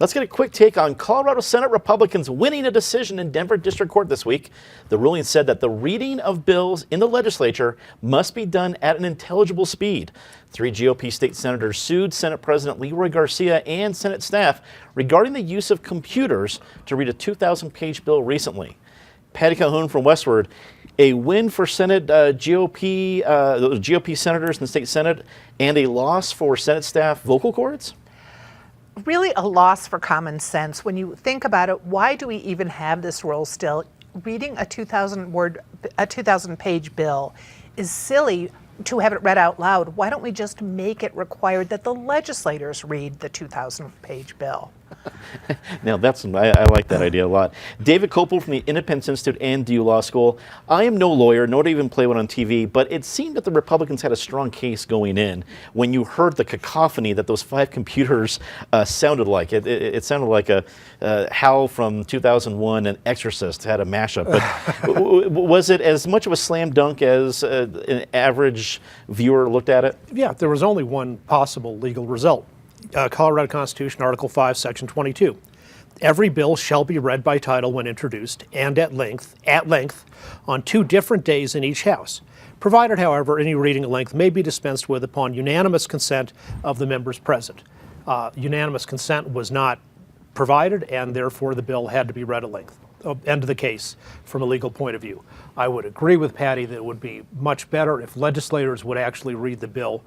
Let's get a quick take on Colorado Senate Republicans winning a decision in Denver District Court this week. The ruling said that the reading of bills in the legislature must be done at an intelligible speed. 3 GOP state senators sued Senate President Leroy Garcia and Senate staff regarding the use of computers to read a 2,000-page bill recently. Patty Calhoun from Westward, a win for Senate GOP senators in the state Senate and a loss for Senate staff vocal cords? Really a loss for common sense. When you think about it, why do we even have this rule still? Reading a 2,000-page bill is silly to have it read out loud. Why don't we just make it required that the legislators read the 2,000-page bill? Now, I like that idea a lot. David Kopel from the Independence Institute and DU Law School. I am no lawyer, nor do I even play one on TV, but it seemed that the Republicans had a strong case going in when you heard the cacophony that those 5 computers sounded like. It sounded like a Hal from 2001 and Exorcist had a mashup. But was it as much of a slam dunk as an average viewer looked at it? Yeah, there was only one possible legal result. Colorado Constitution, Article 5, Section 22. Every bill shall be read by title when introduced and at length on 2 different days in each house, provided, however, any reading at length may be dispensed with upon unanimous consent of the members present. Unanimous consent was not provided, and therefore the bill had to be read at length. End of the case from a legal point of view. I would agree with Patty that it would be much better if legislators would actually read the bill.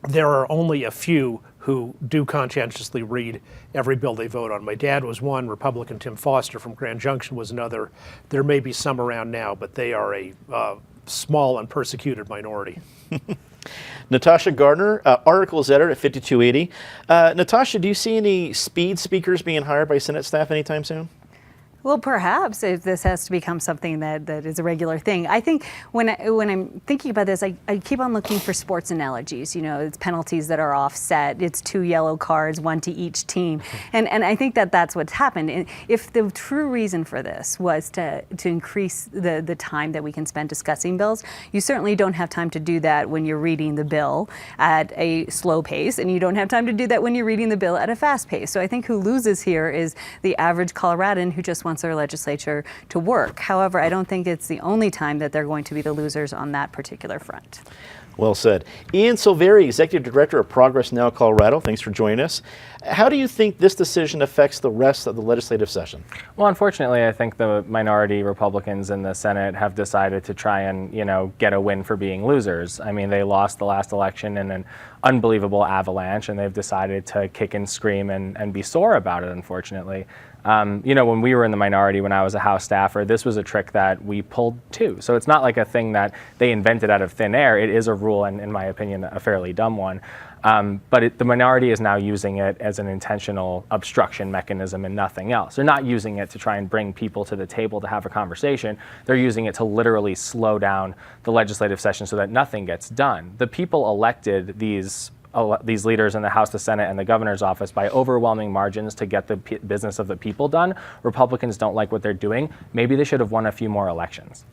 There are only a few who do conscientiously read every bill they vote on. My dad was one, Republican Tim Foster from Grand Junction was another. There may be some around now, but they are a small and persecuted minority. Natasha Gardner, Articles Editor at 5280. Natasha, do you see any speed speakers being hired by Senate staff anytime soon? Well, perhaps if this has to become something that is a regular thing. I think when I'm thinking about this, I keep on looking for sports analogies. You know, it's penalties that are offset. It's 2 yellow cards, 1 to each team. And I think that's what's happened. And if the true reason for this was to increase the time that we can spend discussing bills, you certainly don't have time to do that when you're reading the bill at a slow pace, and you don't have time to do that when you're reading the bill at a fast pace. So I think who loses here is the average Coloradan who just wants their legislature to work. However, I don't think it's the only time that they're going to be the losers on that particular front. Well said. Ian Silveri, Executive Director of Progress Now Colorado, thanks for joining us. How do you think this decision affects the rest of the legislative session? Well, unfortunately, I think the minority Republicans in the Senate have decided to try and, get a win for being losers. I mean, they lost the last election in an unbelievable avalanche, and they've decided to kick and scream and be sore about it, unfortunately. When we were in the minority, when I was a House staffer, this was a trick that we pulled too. So it's not like a thing that they invented out of thin air. It is a rule, and in my opinion, a fairly dumb one. But the minority is now using it as an intentional obstruction mechanism and nothing else. They're not using it to try and bring people to the table to have a conversation. They're using it to literally slow down the legislative session so that nothing gets done. The people elected these leaders in the House, the Senate, and the governor's office by overwhelming margins to get the business of the people done. Republicans don't like what they're doing. Maybe they should have won a few more elections.